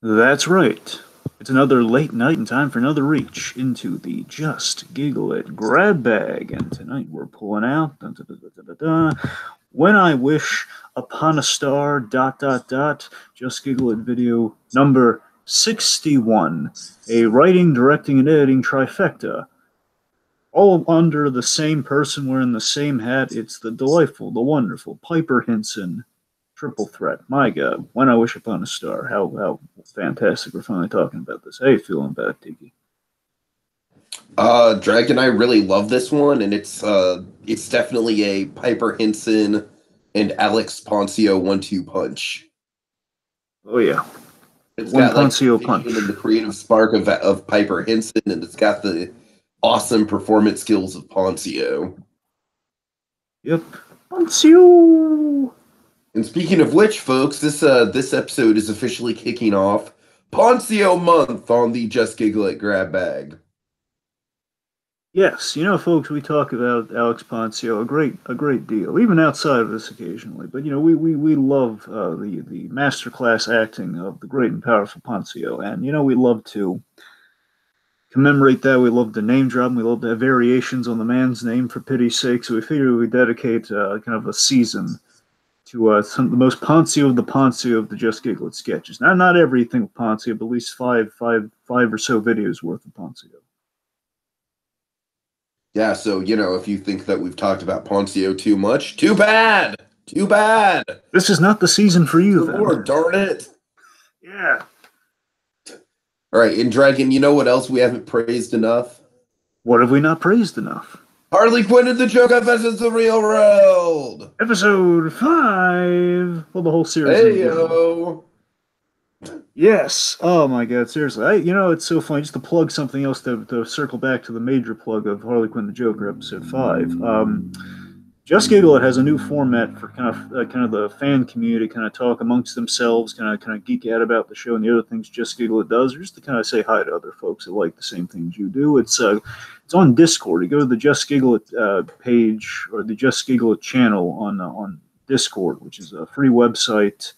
That's right. It's another late night and time for another reach into the Just Giggle It grab bag. And tonight we're pulling out dun, dun, dun, dun, dun, dun, dun, When I Wish Upon a Star dot dot dot Just Giggle It video number 61. A writing, directing, and editing trifecta. All under the same person wearing the same hat. It's the delightful, the wonderful Piper Henson. Triple threat. My God, when I wish upon a star. How fantastic we're finally talking about this. How you feeling about it, Tiki? Drag and I really love this one, and it's definitely a Piper Henson and Alex Poncio 1-2 punch. Oh yeah, It's one got like the Poncio vision and punch. the creative spark of Piper Henson, and it's got the awesome performance skills of Poncio. Yep, Poncio. And speaking of which, folks, this episode is officially kicking off Poncio Month on the Just Giggle It grab bag. Yes, folks, we talk about Alex Poncio a great deal, even outside of this occasionally. But we love the masterclass acting of the great and powerful Poncio, and we love to commemorate that. We love to name drop him. We love to have variations on the man's name, for pity's sake. So we figured we dedicate kind of a season to the most Poncio of the Poncio of the Just Giggle It sketches. Now, not everything with Poncio, but at least five or so videos worth of Poncio. Yeah, so if you think that we've talked about Poncio too much, too bad. Too bad. This is not the season for you, Good then. Lord, darn it. Yeah. All right, and Dragon, you know what else we haven't praised enough? What have we not praised enough? Harley Quinn and the Joker versus the real world. Episode 5. Well, the whole series. Hey yo. Yes. Oh my God. Seriously. It's so funny. Just to plug something else to circle back to the major plug of Harley Quinn the Joker, episode 5. Just Giggle It has a new format for kind of the fan community, kind of talk amongst themselves, kind of geek out about the show and the other things Just Giggle It does, or just to kind of say hi to other folks that like the same things you do. It's on Discord. You go to the Just Giggle It page or the Just Giggle It channel on Discord, which is a free website.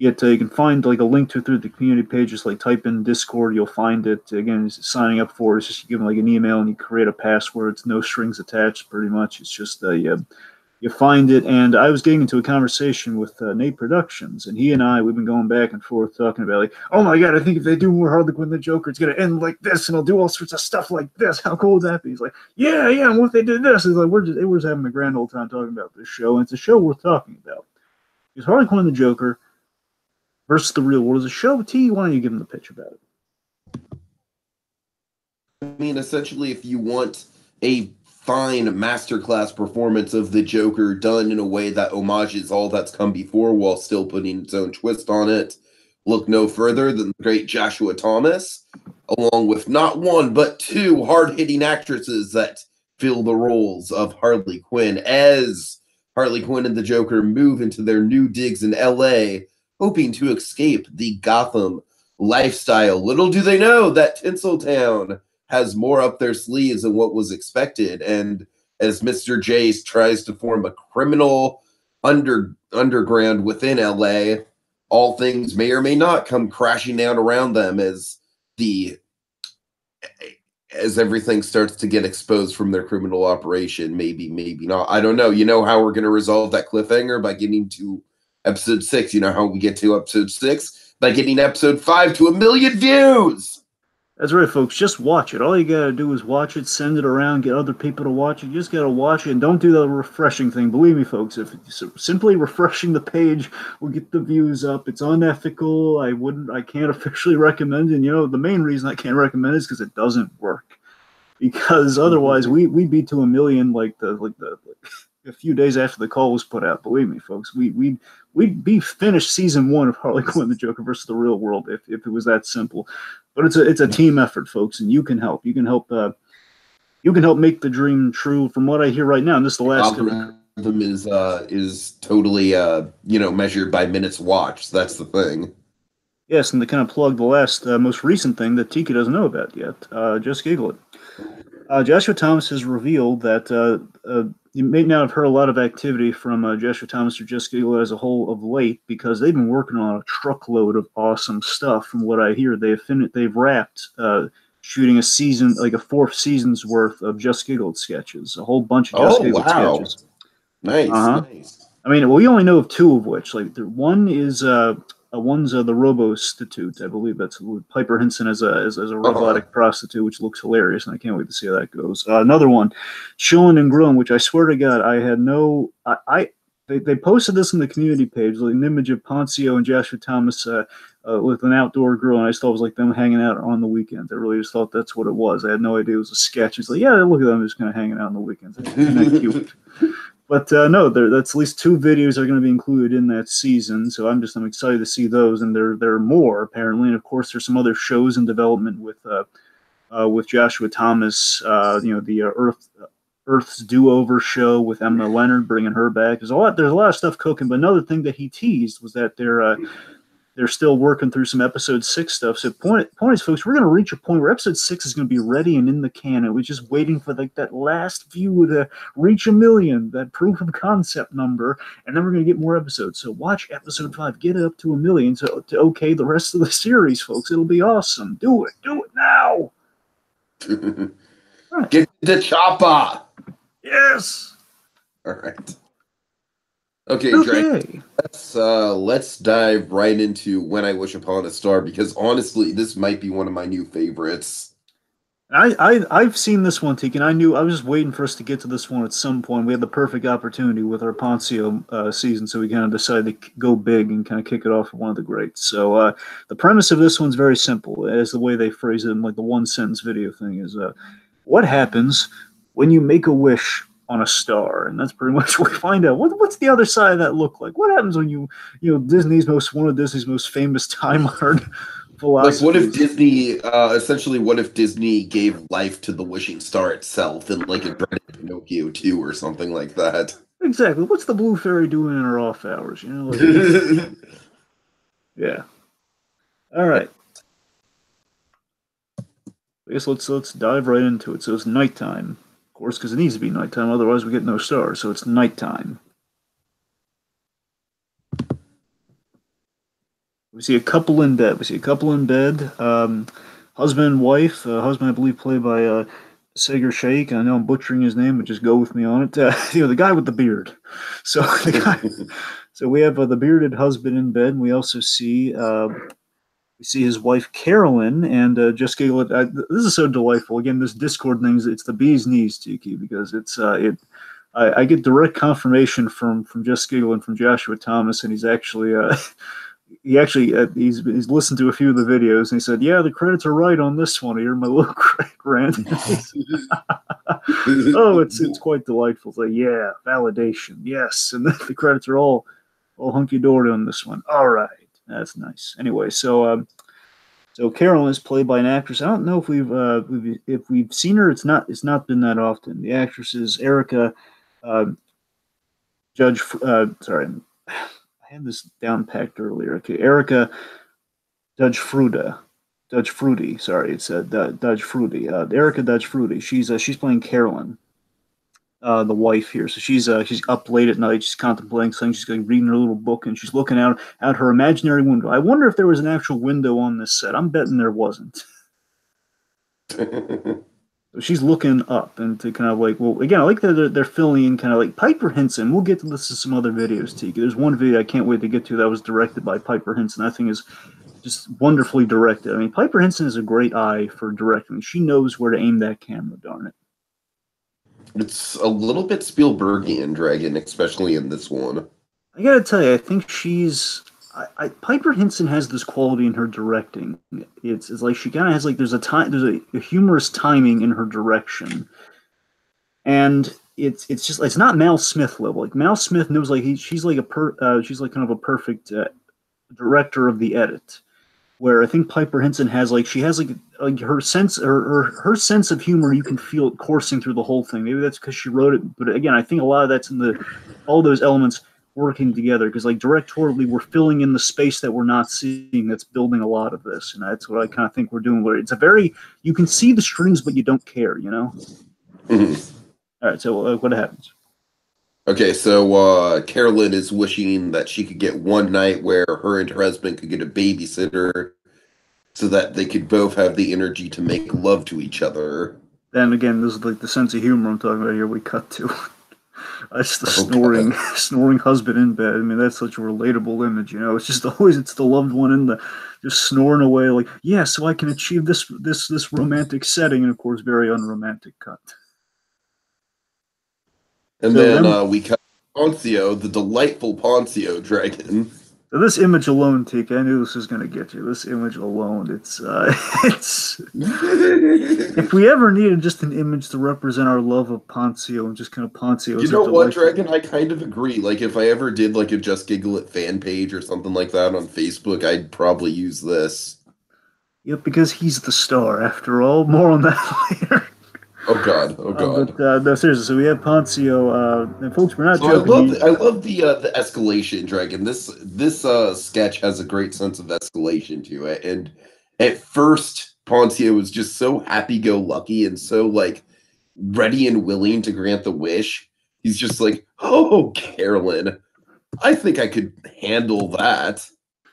Yet you can find like a link to it through the community page. Just like type in Discord, you'll find it. Again, signing up for it. It's just you give them like an email and you create a password. It's no strings attached, pretty much. It's just you find it. And I was getting into a conversation with Nate Productions, and he and we've been going back and forth talking about like, oh my God, I think if they do more Harley Quinn the Joker, it's gonna end like this, and I'll do all sorts of stuff like this. How cool would that be? He's like, yeah, and what if they did this? He's like, we're just having a grand old time talking about this show, and it's a show worth talking about. Because Harley Quinn the Joker versus the real world is a show. T, why don't you give them the pitch about it? I mean, essentially, if you want a fine masterclass performance of the Joker done in a way that homages all that's come before while still putting its own twist on it, look no further than the great Joshua Thomas, along with not one but two hard-hitting actresses that fill the roles of Harley Quinn as Harley Quinn and the Joker move into their new digs in LA, hoping to escape the Gotham lifestyle. Little do they know that Tinseltown has more up their sleeves than what was expected. And as Mr. J tries to form a criminal underground within LA, all things may or may not come crashing down around them as everything starts to get exposed from their criminal operation. Maybe not. I don't know. You know how we're going to resolve that cliffhanger? By getting to episode 6. You know how we get to episode 6? By getting episode 5 to 1 million views. That's right, folks. Just watch it. All you gotta do is watch it, send it around, get other people to watch it. You just gotta watch it, and don't do the refreshing thing. Believe me, folks. If simply refreshing the page will get the views up, it's unethical. I can't officially recommend it. And the main reason I can't recommend it is because it doesn't work. Because otherwise, we'd be to 1 million like a few days after the call was put out. Believe me, folks. We'd be finished season 1 of Harley Quinn the Joker versus the real world if it was that simple. But it's a team effort, folks, and you can help. You can help make the dream true. From what I hear right now, and this is the last algorithm is totally measured by minutes watched. That's the thing. Yes, and to kind of plug the last most recent thing that Tika doesn't know about yet. Just Giggle It. Joshua Thomas has revealed that you may not have heard a lot of activity from Joshua Thomas or Just Giggle as a whole of late because they've been working on a truckload of awesome stuff. From what I hear, they've wrapped shooting a season, like a 4th season's worth of Just Giggle sketches, a whole bunch of Just Oh, Giggle wow. sketches. Nice, nice. I mean, we only know of 2 of which. Like one is one's the Robo-Stitute, I believe that's Piper Henson as a robotic prostitute, which looks hilarious, and I can't wait to see how that goes. Another one, Chillin' and Grillin', which I swear to God, I had no. They posted this on the community page, like an image of Poncio and Joshua Thomas with an outdoor grill, and I just thought it was like them hanging out on the weekends. I really just thought that's what it was. I had no idea it was a sketch. It's like, yeah, look at them just kind of hanging out on the weekends. Isn't that cute? But no, that's at least 2 videos are going to be included in that season, so I'm excited to see those, and there are more apparently, and of course there's some other shows in development with Joshua Thomas, the Earth's Do-Over show with Emma Leonard, bringing her back. There's a lot of stuff cooking, but another thing that he teased was that they're still working through some episode 6 stuff. So point is, folks, we're going to reach a point where episode 6 is going to be ready and in the can. We're just waiting for like that last view to reach 1 million, that proof of concept number, and then we're going to get more episodes. So watch episode 5, get it up to 1 million to okay the rest of the series, folks. It'll be awesome. Do it now. Right. Get the chopper. Yes. All right. Okay, Drake. Let's dive right into When I Wish Upon a Star, because honestly, this might be one of my new favorites. I've seen this one, Tiki, and I was just waiting for us to get to this one at some point. We had the perfect opportunity with our Poncio season, so we kind of decided to go big and kind of kick it off with one of the greats. So the premise of this one's very simple, as the way they phrase it in like the 1-sentence video thing is, what happens when you make a wish on a star? And that's pretty much what we find out. What's the other side of that look like? What happens when one of Disney's most famous time-honored philosophies? Like, what if Disney, essentially, what if Disney gave life to the wishing star itself and like it bred Pinocchio 2 or something like that? Exactly. What's the blue fairy doing in her off hours? Yeah. All right. I guess let's dive right into it. So it's nighttime. Of course, because it needs to be nighttime, otherwise we get no stars. So it's nighttime. We see a couple in bed. Husband and wife. Husband, I believe, played by Sagar Sheikh. I know I'm butchering his name, but just go with me on it. The guy with the beard. So so we have the bearded husband in bed. And we also see his wife Carolyn, and Just Giggle It. This is so delightful. Again, this Discord thing, it's the bee's knees, Tiki, because I get direct confirmation from Just Giggle and from Joshua Thomas, and he's actually he's listened to a few of the videos, and he said, "Yeah, the credits are right on this one." Here, my little rant. Oh, it's quite delightful. It's like, yeah, validation, yes, and the credits are all hunky dory on this one. All right. That's nice. Anyway, so Carolyn is played by an actress. I don't know if we've seen her. It's not been that often. The actress is Erica Judge. Sorry, I had this down packed earlier. Okay, Erica Judge Fruity. Sorry, it said Judge Fruity. Erica Judge Fruity. She's playing Carolyn. The wife here. So she's up late at night. She's contemplating things. She's reading her little book, and she's looking out her imaginary window. I wonder if there was an actual window on this set. I'm betting there wasn't. So she's looking up, and to kind of like, well, again, I like that they're filling in kind of like Piper Henson. We'll get to this in some other videos, Tiki. There's one video I can't wait to get to that was directed by Piper Henson. I think is just wonderfully directed. I mean, Piper Henson has a great eye for directing. She knows where to aim that camera, darn it. It's a little bit Spielbergian, Dragon, especially in this one. I gotta tell you, I think Piper Henson has this quality in her directing. It's like she kind of has like there's a humorous timing in her direction, and it's not Mal Smith level. Like Mal Smith knows she's like kind of a perfect director of the edit. Where I think Piper Henson has her sense of humor, you can feel it coursing through the whole thing. Maybe that's because she wrote it, but again, I think a lot of that's in all those elements working together, because like directorially we're filling in the space that we're not seeing, that's building a lot of this, and that's what I kind of think we're doing, where it's you can see the strings but you don't care, Mm-hmm. All right, so what happens? Okay, so Carolyn is wishing that she could get one night where her and her husband could get a babysitter so that they could both have the energy to make love to each other. Then again, this is like the sense of humor I'm talking about here. We cut to that's the Oh God. snoring husband in bed. I mean, that's such a relatable image. You know, it's just always it's the loved one in the just snoring away, like yeah, so I can achieve this romantic setting, and of course, very unromantic cut. And So then then we cut Poncio, the delightful Poncio dragon. So this image alone, Tiki, I knew this was going to get you. This image alone, it's. If we ever needed just an image to represent our love of Poncio and just kind of Poncio You as a know what, delightful. Dragon? I kind of agree. Like, if I ever did like a Just Giggle It fan page or something like that on Facebook, I'd probably use this. Yep, because he's the star after all. More on that later. Oh God, oh God. No, seriously. So we have Poncio, and folks, we're not So I joking. love the escalation, Dragon. This sketch has a great sense of escalation to it. And at first, Poncio was just so happy-go-lucky and so like ready and willing to grant the wish. He's just like, "Oh, Carolyn, I think I could handle that."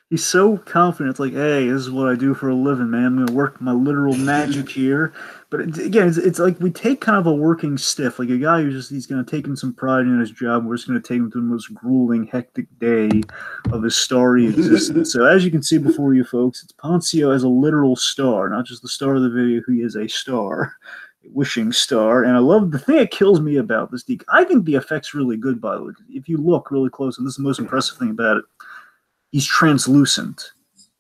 He's so confident. It's like, hey, this is what I do for a living, man. I'm gonna work my literal magic here. But again, it's like we take kind of a working stiff, like a guy who's just he's gonna take in some pride in his job. We're just gonna take him through the most grueling, hectic day of his starry existence. So as you can see before you folks, it's Poncio as a literal star, not just the star of the video. He is a star. Wishing star, and I love the thing that kills me about this. I think the effect's really good, by the way. If you look really close, and this is the most impressive thing about it, he's translucent,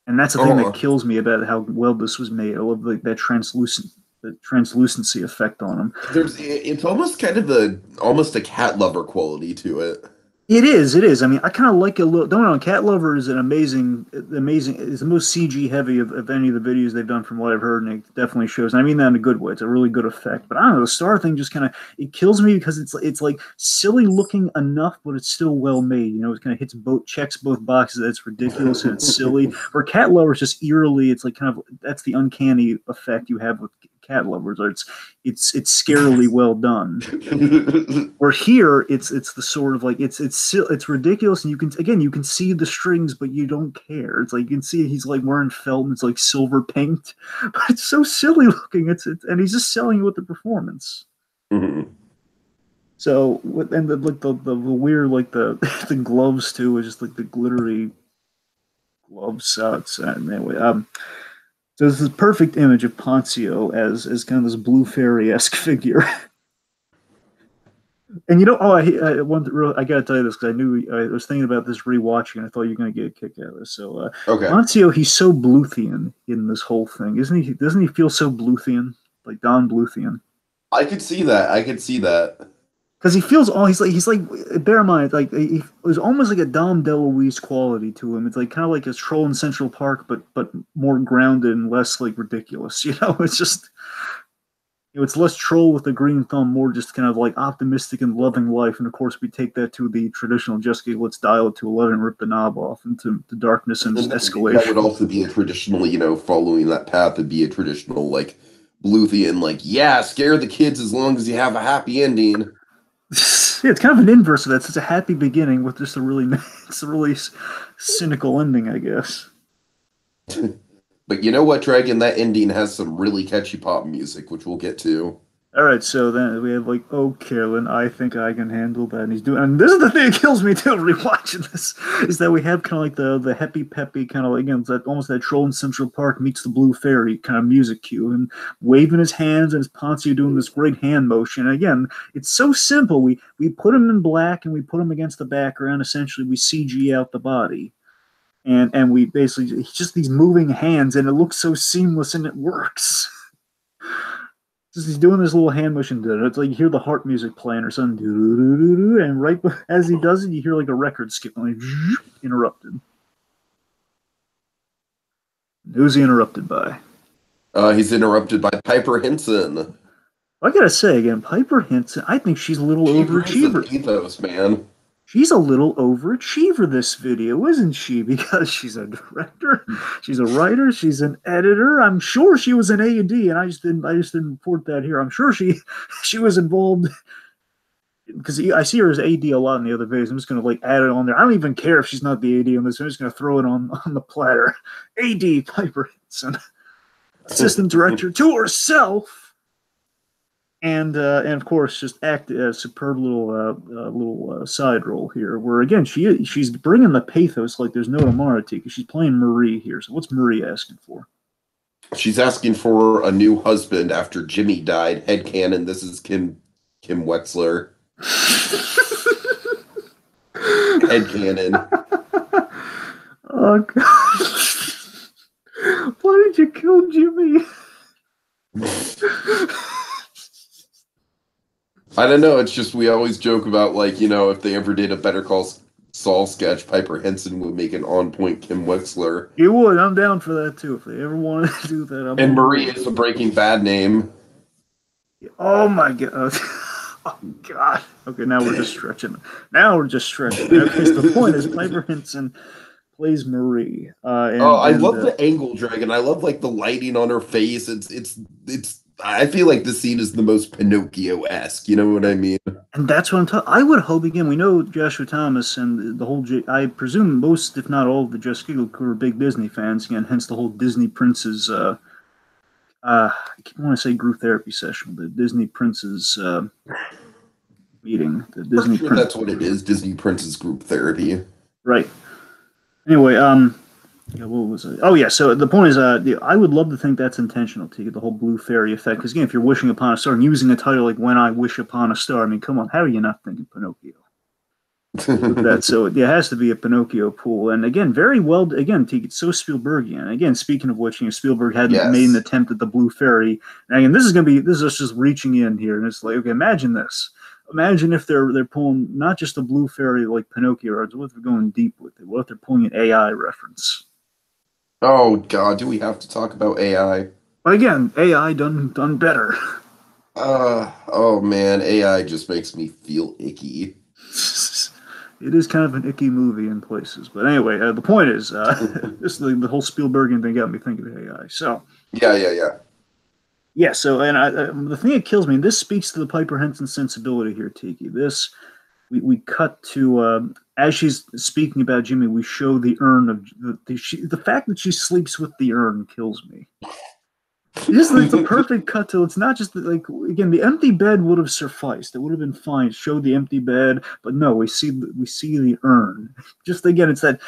and that's the thing that kills me about how well this was made. I love that translucency effect on him. It's almost kind of almost a cat lover quality to it. It is. It is. I mean, I kind of like it a little. Don't know. Cat Lover is an amazing. It's the most CG heavy of any of the videos they've done, from what I've heard, and it definitely shows. And I mean that in a good way. It's a really good effect. But I don't know. The star thing just kind of it kills me because it's like silly looking enough, but it's still well made. You know, it kind of checks both boxes. It's ridiculous and it's silly. Where Cat Lover is just eerily. It's like kind of that's the uncanny effect you have with cat lovers. Or it's scarily well done. Where here it's the sort of like it's ridiculous, and you can see the strings, but you don't care. It's like you can see he's like wearing felt and it's like silver paint, but it's so silly looking. And he's just selling you with the performance. Mm-hmm. So and the weird like the the gloves too is just like the glittery gloves. Anyway, so this is a perfect image of Poncio as kind of this blue fairy-esque figure. And you know, I gotta tell you this because I was thinking about this rewatching, and I thought you were gonna get a kick out of this. So, Okay. Poncio, he's so Bluthian in this whole thing, isn't he? Doesn't he feel so Bluthian, like Don Bluthian? I could see that. I could see that. Because he feels all he's like. Bear in mind, like it was almost like a Dom DeLuise quality to him. It's like kind of like a troll in Central Park, but more grounded and less like ridiculous. You know, it's just. It's less troll with the green thumb, more just kind of like optimistic and loving life. And of course, we take that to the traditional Just Giggle, let's dial it to 11 and rip the knob off into the darkness and escalation. That would also be a traditional, following that path would be a traditional, like, Bluthian, like, yeah, scare the kids as long as you have a happy ending. Yeah, it's kind of an inverse of that. So it's a happy beginning with just it's a really cynical ending, I guess. But you know what, Dragon? That ending has some really catchy pop music, which we'll get to. All right, so then we have like, oh, Carolyn, I think I can handle that. And he's doing, and this is the thing that kills me too. Rewatching this is that we have kind of like the happy peppy kind of like, again, it's that almost that troll in Central Park meets the Blue Fairy kind of music cue, and waving his hands, and his Poncio doing this great hand motion. And again, it's so simple. We put him in black and we put him against the background. Essentially, we CG out the body. And we basically it's just these moving hands, and it looks so seamless, and it works. Just he's doing this little hand motion. It's like you hear the harp music playing or something, and right as he does it, you hear like a record skip, like interrupted. Who's he interrupted by? He's interrupted by Piper Henson. I gotta say again, Piper Henson. I think she's a little overachiever. She ethos, man. She's a little overachiever this video, isn't she? Because she's a director, she's a writer, she's an editor. I'm sure she was an A&D, and I just didn't report that here. I'm sure she was involved. because I see her as AD a lot in the other videos. I'm just gonna like add it on there. I don't even care if she's not the AD on this. I'm just gonna throw it on the platter. AD Piper Henson, assistant director to herself, and of course just act a superb little side role here, where again she's bringing the pathos like there's no tomorrow. Tika, she's playing Marie here. So what's Marie asking for? She's asking for a new husband after Jimmy died. Headcanon, this is Kim Wexler. Headcanon. Oh God. Why did you kill Jimmy? I don't know. It's just we always joke about, like, you know, if they ever did a Better Call Saul sketch, Piper Henson would make an on-point Kim Wexler. You would. I'm down for that too. If they ever wanted to do that, and Marie is a Breaking Bad name. Oh my God. Oh God. Okay, now we're just stretching. Okay, so the point is Piper Henson plays Marie. I love the angle dragon. I love like the lighting on her face. It's. I feel like this scene is the most Pinocchio-esque. You know what I mean? And that's what I'm talking. I would hope again. We know Joshua Thomas and the whole. I presume most, if not all, of the Just Giggle crew are big Disney fans. Again, hence the whole Disney Princes. I keep wanting to say group therapy session. The Disney Princes meeting. The Disney. Sure that's what it is. Disney Princes group therapy. Right. Anyway, yeah, what was it? Oh yeah, so the point is, I would love to think that's intentional to get the whole blue fairy effect. Because again, if you're wishing upon a star and using a title like "When I Wish Upon a Star," I mean, come on, how are you not thinking Pinocchio? That so it has to be a Pinocchio pool, and again, very well. Again, it's so Spielbergian. Again, speaking of which, Spielberg had made an attempt at the blue fairy. And again, this is us just reaching in here, and it's like, okay, imagine this. Imagine if they're pulling not just the blue fairy like Pinocchio, or what if they're going deep with it? What if they're pulling an AI reference? Oh God, do we have to talk about AI? But again, AI done better. Oh man, AI just makes me feel icky. It is kind of an icky movie in places, but anyway, the point is, this the whole Spielbergian thing got me thinking of AI. So yeah. So and the thing that kills me, and this speaks to the Piper Henson sensibility here, Tiki. This we cut to as she's speaking about Jimmy, we show the urn of the fact that she sleeps with the urn kills me. It's a perfect cut to. It's not just like again the empty bed would have sufficed. It would have been fine. Show the empty bed, but no, we see the urn. Just again, it's that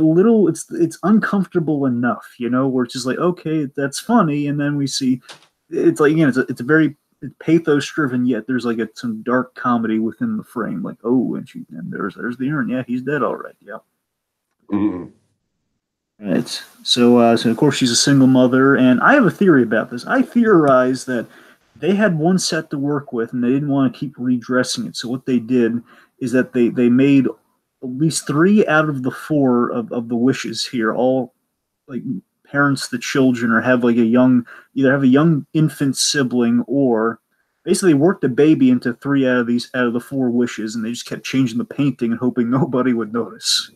little. It's uncomfortable enough, where it's just like okay, that's funny, and then we see it's like again, it's a very pathos driven, yet there's like some dark comedy within the frame. Like and there's the urn. Yeah, he's dead. All right. Yeah. Mm-hmm. Right. So of course she's a single mother, and I have a theory about this. I theorize that they had one set to work with, and they didn't want to keep redressing it. So what they did is that they made at least 3 out of the 4 of the wishes here, all like parents the children, or have like either have a young infant sibling, or basically worked a baby into 3 out of the 4 wishes, and they just kept changing the painting and hoping nobody would notice.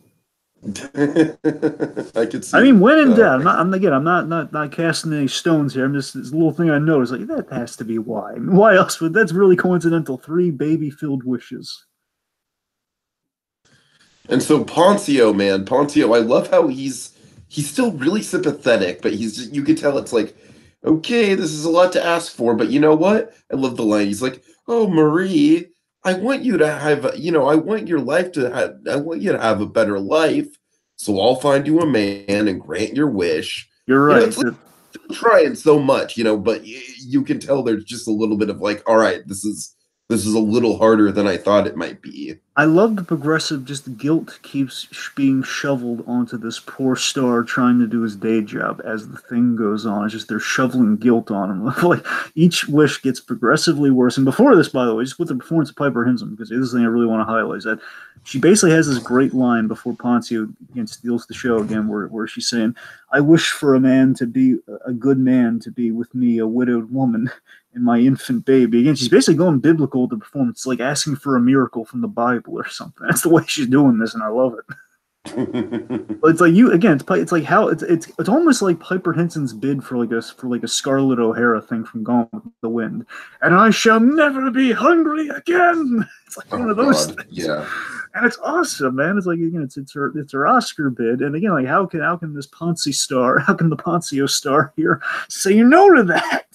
I could see. I mean, when in doubt, I'm not casting any stones here. I'm just this little thing I noticed. Like that has to be why. I mean, why else would that's really coincidental? 3 baby-filled wishes. And so Poncio, I love how he's still really sympathetic, but you can tell it's like, okay, this is a lot to ask for, but you know what? I love the line. He's like, "Oh, Marie, I want you to have, I want you to have a better life. So I'll find you a man and grant your wish." You're right. It's like, trying so much, but you can tell there's just a little bit of like, all right, this is a little harder than I thought it might be. I love the progressive, just guilt keeps being shoveled onto this poor star trying to do his day job as the thing goes on. It's just they're shoveling guilt on him. Like each wish gets progressively worse. And before this, by the way, just with the performance of Piper Henson, because this is the thing I really want to highlight, is that she basically has this great line before Poncio again steals the show again, where she's saying, "I wish for a man to be a good man, to be with me, a widowed woman, and my infant baby." Again, she's basically going biblical with the performance, like asking for a miracle from the Bible or something. That's the way she's doing this, and I love it. But it's like you again. It's like how it's almost like Piper Henson's bid for like a Scarlett O'Hara thing from Gone with the Wind, and I shall never be hungry again. It's like one Oh of those God, things, yeah. and it's awesome, man. It's like again, it's her Oscar bid, and again, like how can this Ponzi star, how can the Poncio star here say no to that?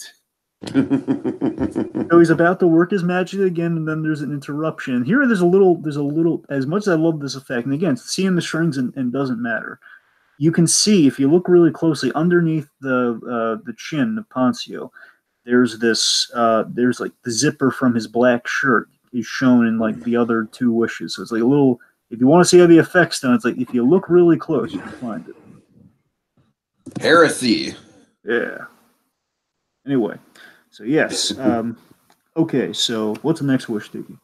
So he's about to work his magic again, and then there's an interruption. Here, there's a little. As much as I love this effect, and again, seeing the strings and doesn't matter. You can see if you look really closely underneath the chin of Poncio. There's like the zipper from his black shirt is shown in like the other two wishes. So it's like a little. If you want to see how the effect's done, it's like if you look really close, you can find it. Heresy. Yeah. Anyway, so yes. Okay, so what's the next wish, Tiki?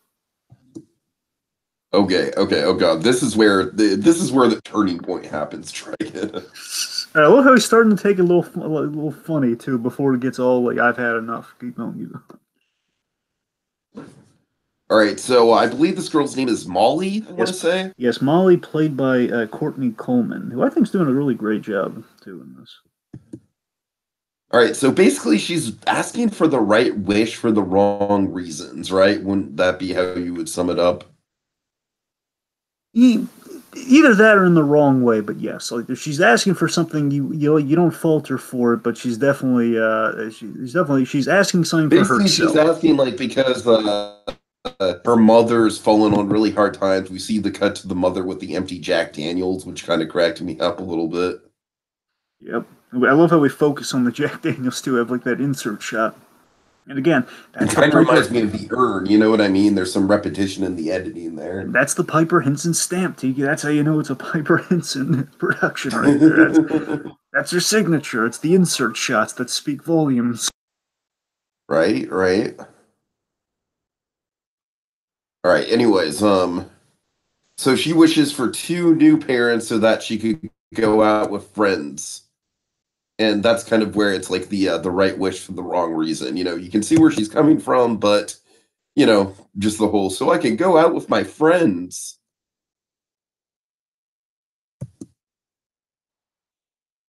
Okay. Oh God, this is where the turning point happens. Dragon. I love how he's starting to take it a little funny too before it gets all like I've had enough. Keep going. All right, so I believe this girl's name is Molly. I want to say. Yes, Molly, played by Courtney Coleman, who I think is doing a really great job too in this. All right, so basically she's asking for the right wish for the wrong reasons, right? Wouldn't that be how you would sum it up? Either that or in the wrong way, but yes, like if she's asking for something, you don't falter for it, but she's definitely she's asking something Basically, for herself. she's asking like because her mother's fallen on really hard times. We see the cut to the mother with the empty Jack Daniels, which kind of cracked me up a little bit. Yep, I love how we focus on the Jack Daniels too. Have like that insert shot. And again, It kind of reminds me of the urn. You know what I mean? There's some repetition in the editing there. That's the Piper Henson stamp, Tiki. That's how you know it's a Piper Henson production right there. That's her signature. It's the insert shots that speak volumes. Right. All right. Anyways, so she wishes for 2 new parents so that she could go out with friends. And that's kind of where it's like the right wish for the wrong reason. You know, you can see where she's coming from, but you know, just the whole so I can go out with my friends.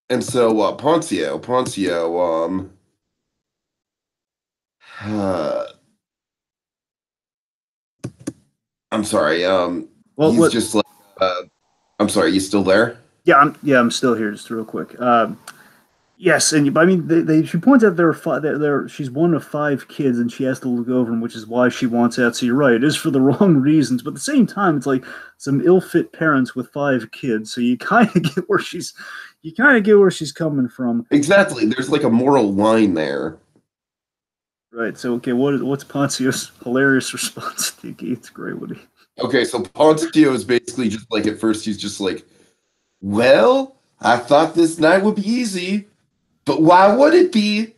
And so Poncio, I'm sorry, he's just like I'm sorry, you still there? Yeah, I'm still here. Just real quick. Yes, and I mean, she points out she's one of 5 kids, and she has to look over them, which is why she wants out. So you're right; it is for the wrong reasons, but at the same time, it's like some ill-fit parents with 5 kids. So you kind of get where she's coming from. Exactly. There's like a moral line there. Right. So okay, what's Poncio's hilarious response, Tiki? It's great, Woody. Okay, so Poncio is basically just like at first he's just like, well, I thought this night would be easy. But why would it be?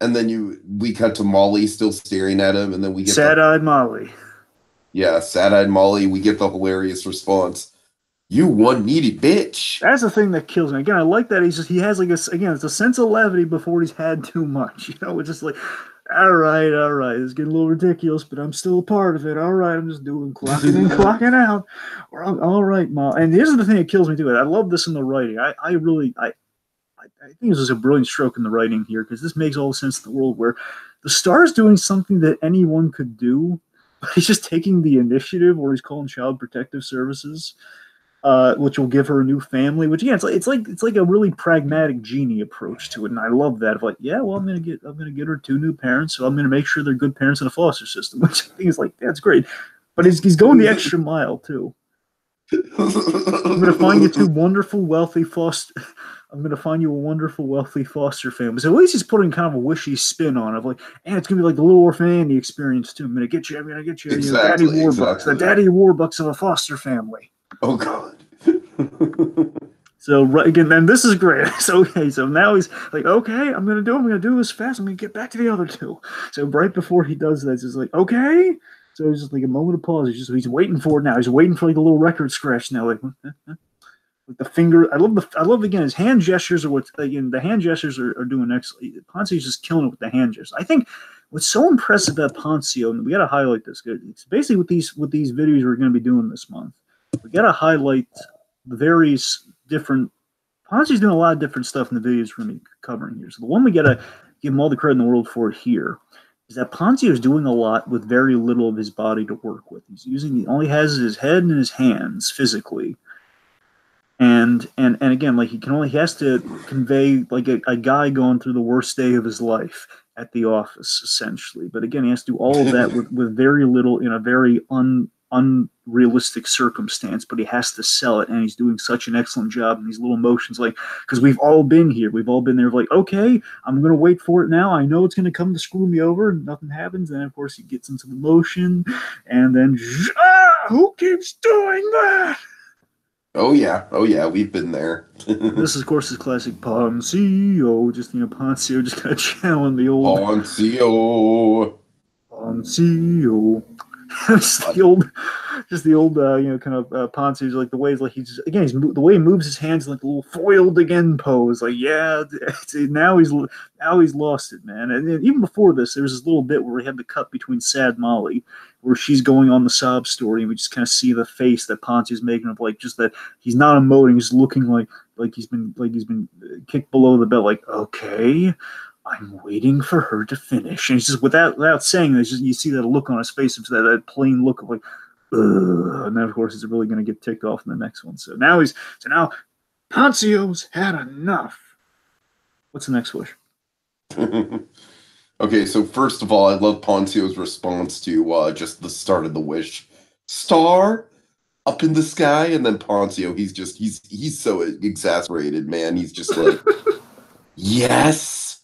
And then we cut to Molly still staring at him, and then we get sad-eyed Molly. Yeah, sad-eyed Molly. We get the hilarious response. You one needy bitch. That's the thing that kills me. Again, I like that he has like it's a sense of levity before he's had too much. You know, it's just like, all right, it's getting a little ridiculous, but I'm still a part of it. All right, I'm just doing clocking in, clocking out. All right, Ma. And here's the thing that kills me too. I love this in the writing. I think this is a brilliant stroke in the writing here because this makes all the sense in the world where the star is doing something that anyone could do, but he's just taking the initiative, or he's calling Child Protective Services, which will give her a new family. Which again, it's like a really pragmatic genie approach to it, and I love that. Of like, yeah, well, I'm gonna get her 2 new parents, so I'm gonna make sure they're good parents in a foster system. Which I think is like that's great, but he's going the extra mile too. I'm gonna find you 2 wonderful, wealthy foster. I'm going to find you a wonderful, wealthy foster family. So at least he's putting kind of a wishy spin on it. Of like, and it's going to be like the Little Orphan Annie experience too. I'm going to get you Exactly, Daddy Warbucks, the Daddy Warbucks of a foster family. Oh, God. So again, and this is great. So now he's like, okay, I'm going to do this fast. I'm going to get back to the other 2. So right before he does this, he's like, okay. So he's just like a moment of pause. He's waiting for it now. He's waiting for like a little record scratch now. Like, the finger, I love again his hand gestures are what again the hand gestures are doing excellent. Poncio's just killing it with the hand gestures. I think what's so impressive about Poncio, and we got to highlight this. It's basically with these videos we're going to be doing this month. We got to highlight the various different. Poncio's doing a lot of different stuff in the videos we're going to be covering here. So the one we got to give him all the credit in the world for here is that Poncio is doing a lot with very little of his body to work with. He only has his head and his hands physically. And again, like he has to convey like a guy going through the worst day of his life at the office, essentially. But again, he has to do all of that with very little in a very unrealistic circumstance, but he has to sell it, and he's doing such an excellent job in these little motions, like, because we've all been here, we've all been there, like, okay, I'm gonna wait for it now, I know it's gonna come to screw me over, and nothing happens, and then of course he gets into the motion, and then who keeps doing that? Oh yeah, we've been there. This is, of course, is classic Poncio, just, Poncio just kind of channeling the old Poncio. just the old, kind of Poncio, like the ways, like the way he moves his hands, like a little foiled again pose, like, yeah, now he's lost it, man. And even before this, there was this little bit where we had the cut between Sad Molly, where she's going on the sob story, and we just kind of see the face that Poncio's making of, like, just that he's not emoting, he's looking like he's been kicked below the belt, like, okay, I'm waiting for her to finish. And it's just without saying this, you see that look on his face, of that plain look of like, ugh. And then of course he's really going to get ticked off in the next one. So now Poncio's had enough. What's the next wish? Okay, so first of all, I love Poncio's response to just the start of the wish. Star up in the sky, and then Poncio, he's so exasperated, man. He's just like, yes.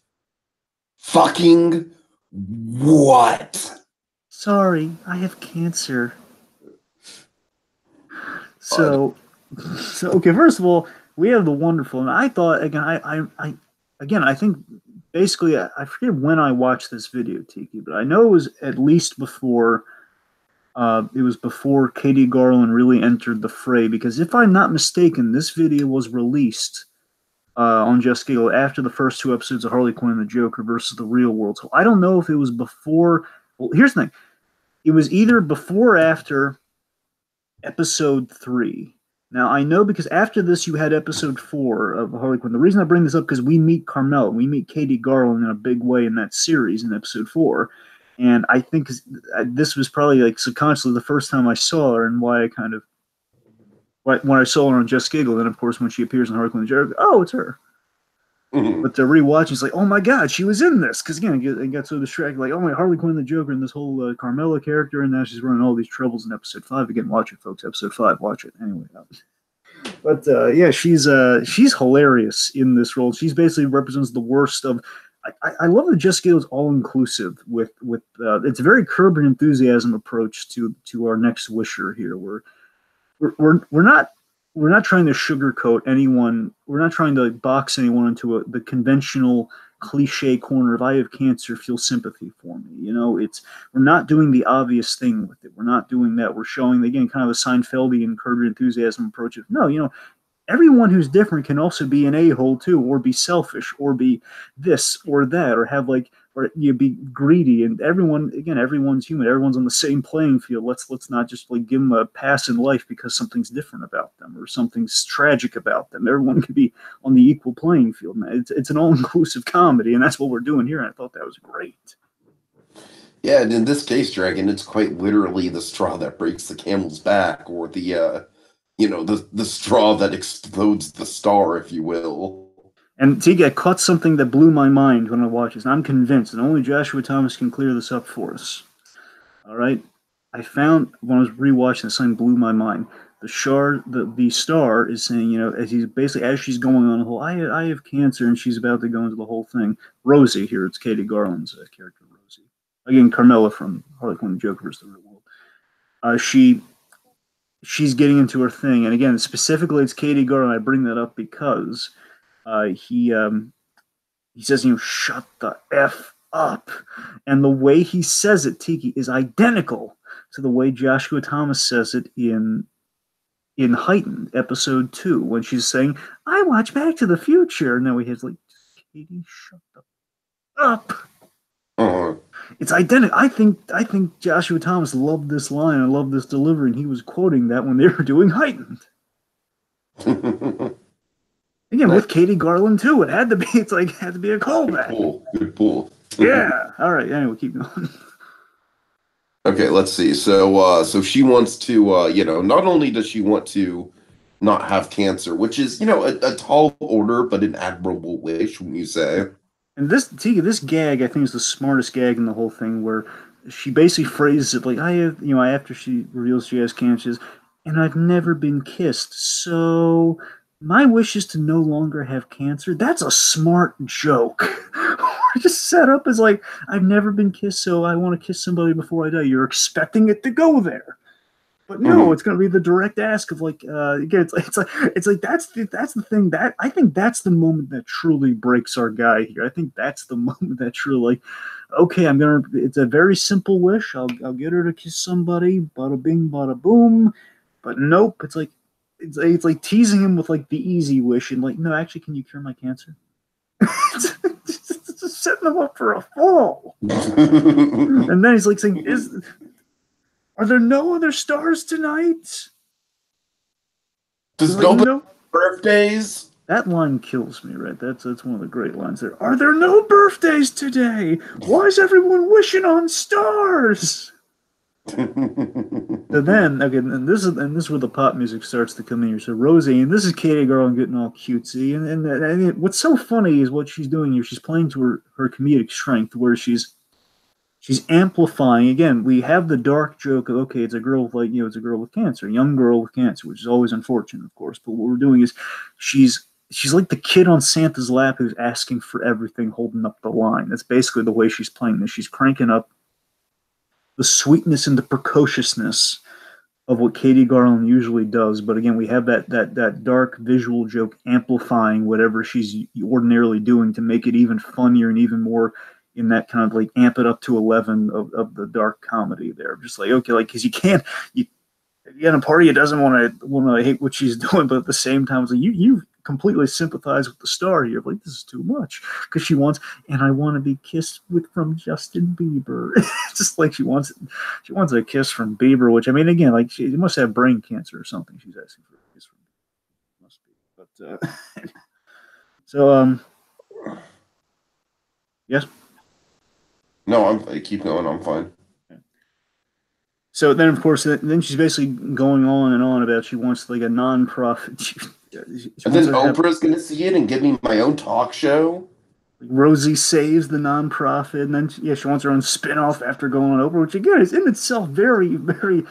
Fucking what? Sorry, I have cancer. So okay, first of all, we have the wonderful, and I thought, again, I think basically, I forget when I watched this video, Tiki, but I know it was at least before Katie Garland really entered the fray, because if I'm not mistaken, this video was released on JustGiggleIt after the first two episodes of Harley Quinn and the Joker versus the Real World. So I don't know if it was before. Well, here's the thing: it was either before or after episode 3. Now I know because after this you had episode 4 of Harley Quinn. The reason I bring this up because we meet Carmel, we meet Katie Garland in a big way in that series in episode 4, and I think this was probably like subconsciously the first time I saw her, and why I kind of. When I saw her on Just Giggle, then of course when she appears in Harley Quinn and Joker, oh, it's her. Mm-hmm. But to rewatch, it's like, oh my god, she was in this. Because again, I got so distracted, like, oh my, Harley Quinn and the Joker and this whole Carmela character, and now she's running all these troubles in episode 5. Again, watch it, folks. Episode 5, watch it. Anyway, but yeah, she's hilarious in this role. She's basically represents the worst of. I love that Just Giggle is all inclusive with it's a very Curb Your Enthusiasm approach to our next wisher here, where. We're not trying to sugarcoat anyone. We're not trying to box anyone into the conventional cliche corner of I have cancer, feel sympathy for me. We're not doing the obvious thing with it. We're not doing that. We're showing, again, kind of a Seinfeldian Curb Your Enthusiasm approach of, no, everyone who's different can also be an a-hole too, or be selfish, or be this or that, or have or be greedy. And everyone's human. Everyone's on the same playing field. Let's not just give them a pass in life because something's different about them or something's tragic about them. Everyone can be on the equal playing field. It's an all-inclusive comedy, and that's what we're doing here. And I thought that was great. Yeah, and in this case, Dragon, it's quite literally the straw that breaks the camel's back, or the straw that explodes the star, if you will. And Tiki, I caught something that blew my mind when I watched this, and I'm convinced that only Joshua Thomas can clear this up for us. All right? I found, when I was rewatching this, something blew my mind. The star is saying, as she's going on the whole, I have cancer, and she's about to go into the whole thing. Rosie here, it's Katie Garland's character, Rosie. Again, Carmela from Harley Quinn and Joker vs. the Real World. She's getting into her thing, and again, specifically, it's Katie Garland. I bring that up because he says, shut the F up. And the way he says it, Tiki, is identical to the way Joshua Thomas says it in Heightened, episode 2, when she's saying, I watch Back to the Future. And then he has Katie, shut the up. Uh-huh. It's identical. I think Joshua Thomas loved this line. I love this delivery, and he was quoting that when they were doing Heightened. Again, with Katie Garland too, it had to be. It's like had to be a callback. Good pull. Yeah. All right. Anyway, keep going. Okay, let's see. So she wants to, not only does she want to not have cancer, which is, a tall order, but an admirable wish, when you say. And this gag, I think, is the smartest gag in the whole thing, where she basically phrases it like, "I have, after she reveals she has cancer, and I've never been kissed, so my wish is to no longer have cancer." That's a smart joke. Just set up as like, "I've never been kissed, so I want to kiss somebody before I die." You're expecting it to go there. But no, it's going to be the direct ask of like, again, it's like that's the thing that I think that's the moment that truly breaks our guy here. I think that's the moment that truly like, okay, it's a very simple wish. I'll get her to kiss somebody, bada bing, bada boom. But nope, it's like teasing him with like the easy wish and like, no, actually, can you cure my cancer? It's just setting him up for a fall. And then he's like saying, are there no other stars tonight? Does nobody birthdays? That line kills me, right? That's one of the great lines there. Are there no birthdays today? Why is everyone wishing on stars? So then, again, and this is where the pop music starts to come in here. So Rosie, and this is Katie Garland getting all cutesy, and what's so funny is what she's doing here. She's playing to her comedic strength, where she's amplifying. Again, we have the dark joke of, okay, it's a girl with it's a girl with cancer, a young girl with cancer, which is always unfortunate, of course. But what we're doing is she's like the kid on Santa's lap who's asking for everything, holding up the line. That's basically the way she's playing this. She's cranking up the sweetness and the precociousness of what Katie Garland usually does. But again, we have that dark visual joke amplifying whatever she's ordinarily doing to make it even funnier and even more in that kind of like amp it up to 11 of the dark comedy there. Just like, okay, like, because you get a party that doesn't want to hate what she's doing, but at the same time, it's like you completely sympathize with the star here. Like, this is too much, because she wants, and I want to be kissed from Justin Bieber. Just like she wants a kiss from Bieber, which, I mean, again, like, she must have brain cancer or something. She's asking for a kiss from Bieber. Must be. But so yes. No, I keep going. I'm fine. So then, of course, then she's basically going on and on about she wants like a non-profit. She and then Oprah's going to see it and give me my own talk show. Rosie saves the non-profit, and then she wants her own spin-off after going on Oprah, which again is in itself very, very.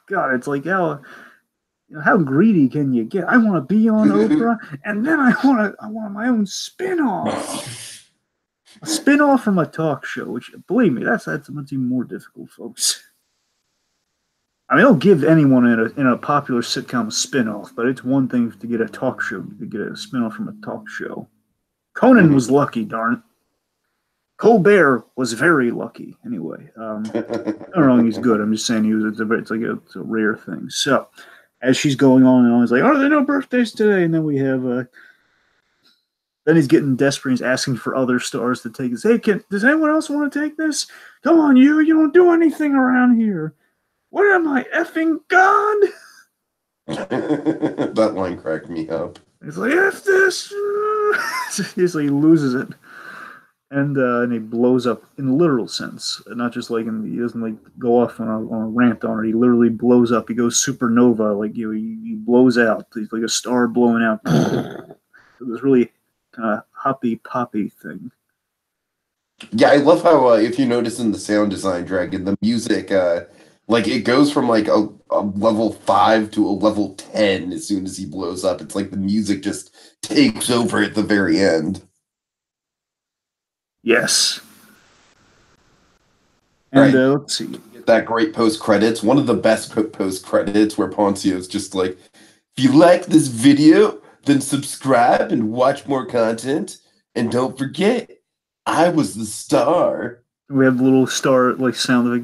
God, it's like how greedy can you get? I want to be on Oprah, and then I want my own spin-off. A spin-off from a talk show, which, believe me, that's even more difficult, folks. I mean, they'll give anyone in a popular sitcom a spin-off, but it's one thing to get a talk show, to get a spin-off from a talk show. Conan was lucky, darn it. Colbert was very lucky, anyway. I don't know, he's good. I'm just saying it's a rare thing. So, as she's going on and on, he's like, "Are there no birthdays today?" And then we have then he's getting desperate. He's asking for other stars to take this. Hey, does anyone else want to take this? Come on, you don't do anything around here. What am I, effing God? That line cracked me up. He's like, F this. He loses it. And he blows up in the literal sense. Not just like he doesn't like go off on a rant on it. He literally blows up. He goes supernova. Like, he blows out. He's like a star blowing out. It was really kind of hoppy poppy thing. Yeah, I love how if you notice in the sound design, Dragon, the music like it goes from like a level 5 to a level 10 as soon as he blows up. It's like the music just takes over at the very end. Yes. And let's see. That great post credits, one of the best post credits, where Poncio's just like, if you like this video, then subscribe and watch more content, and don't forget, I was the star. We have the little star like sound like.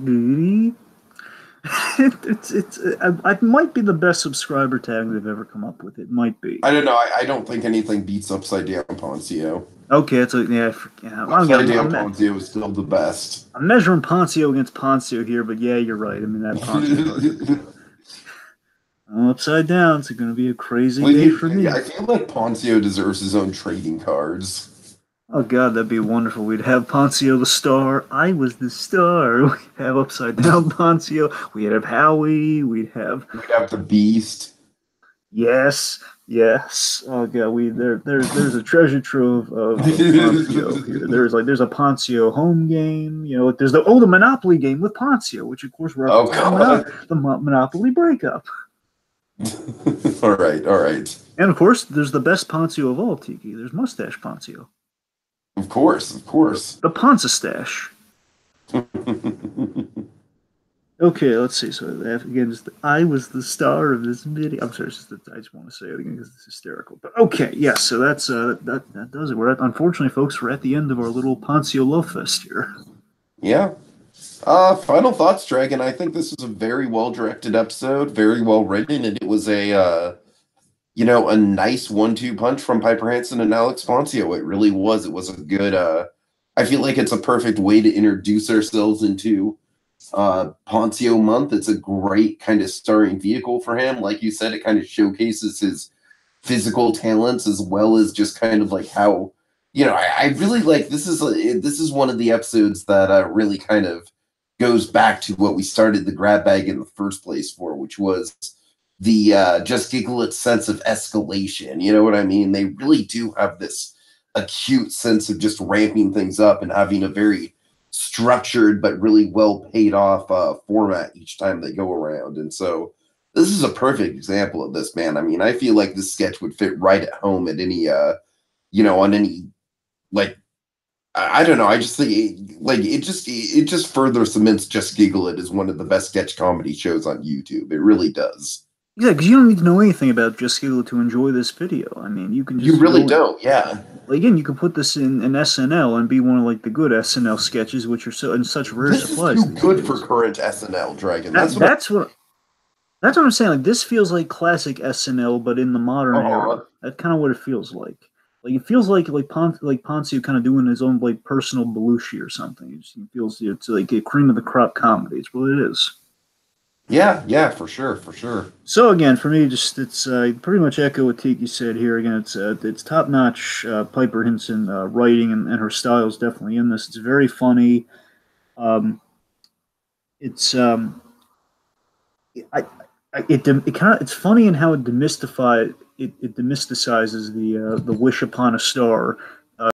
It might be the best subscriber tag they've ever come up with. It might be. I don't know. I don't think anything beats Upside Down Poncio. Okay, Upside Down Poncio is still the best. I'm measuring Poncio against Poncio here, but yeah, you're right. I mean, that Poncio. Upside down. It's going to be a crazy Like, day for me. I feel like Poncio deserves his own trading cards. Oh God, that'd be wonderful. We'd have Poncio the star. I was the star. We'd have upside down Poncio. We'd have Howie. We'd have We'd have the Beast. yes, yes. Oh God, there's a treasure trove of Poncio here. There's a Poncio home game. You know, there's the Monopoly game with Poncio, which of course Oh references God! the Monopoly breakup. All right, all right. And of course, there's the best Poncio of all, Tiki. There's Mustache Poncio, Of course, of course. the Ponza Stash. Okay, let's see. So that, again, just I was the star of this video. I'm sorry, I just want to say it again because it's hysterical. But okay, yes. So that's that does it. Unfortunately, folks, we're at the end of our little Poncio love fest here. Yeah. Final thoughts, Dragon. I think this was a very well directed episode, very well written, and it was a nice 1-2 punch from Piper Hansen and Alex Poncio. It really was. It was a good. I feel like it's a perfect way to introduce ourselves into Poncio Month. It's a great kind of starring vehicle for him. Like you said, it kind of showcases his physical talents as well as just kind of like how I really like this is one of the episodes that really kind of goes back to what we started the grab bag in the first place for, which was the Just Giggle It sense of escalation. You know what I mean? They really do have this acute sense of just ramping things up and having a very structured but really well paid off format each time they go around. And so this is a perfect example of this, man. I mean, I feel like this sketch would fit right at home at any on any, like, I don't know. I just think it just further cements Just Giggle It as one of the best sketch comedy shows on YouTube. It really does. Yeah, because you don't need to know anything about Just Giggle to enjoy this video. I mean, you can You just really go don't, yeah. again, you can put this in an SNL and be one of like the good SNL sketches, which are so in such rare This supplies. is too good for current SNL, Dragon. That's what I'm saying. Like this feels like classic SNL, but in the modern era. That's kind of what it feels like. Like it feels like Poncio kind of doing his own like personal Belushi or something. It feels it's like a cream of the crop comedy. It's what it is. Yeah, for sure, for sure. So again, for me, just it's pretty much echo what Tiki said here. Again, it's top notch. Piper Henson writing and her style is definitely in this. It's very funny. Um, it's I, it kind of it's funny in how it demysticizes the wish upon a star